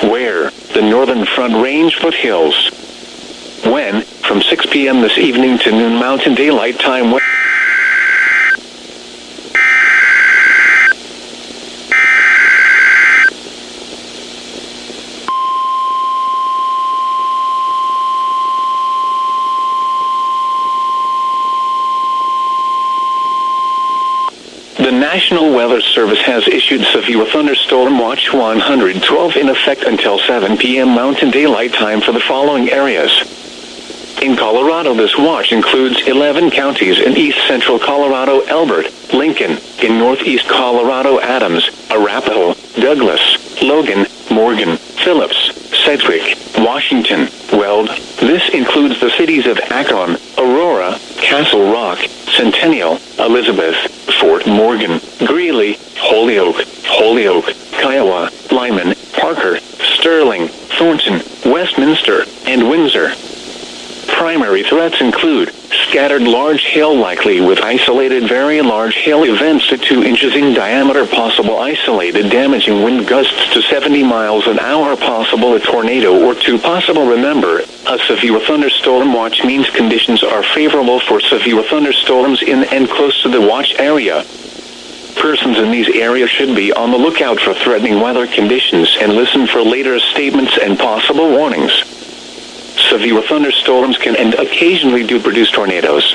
Where? The Northern Front Range foothills. When? From 6 p.m. this evening to noon Mountain Daylight Time. The National Weather Service has issued severe thunderstorm watch 112 in effect until 7 p.m. Mountain Daylight Time for the following areas. In Colorado, this watch includes 11 counties in east central Colorado: Elbert, Lincoln; in northeast Colorado, Adams, Arapahoe, Douglas, Logan, Morgan, Phillips, Sedgwick, Washington, Weld. This includes the cities of Akron, Aurora, Castle Rock, Centennial, Elizabeth, Fort Morgan, Greeley, Holyoke, Kiowa, Lyman, Parker, Sterling, Thornton, Westminster, and Windsor. Primary threats include scattered large hail likely with isolated very large hail events to 2 inches in diameter, possible isolated damaging wind gusts to 70 miles an hour, possible a tornado or 2 possible. Remember, a severe thunderstorm watch means conditions are favorable for severe thunderstorms in and close to the watch area. Persons in these areas should be on the lookout for threatening weather conditions and listen for later statements and possible warnings. Severe thunderstorms can and occasionally do produce tornadoes.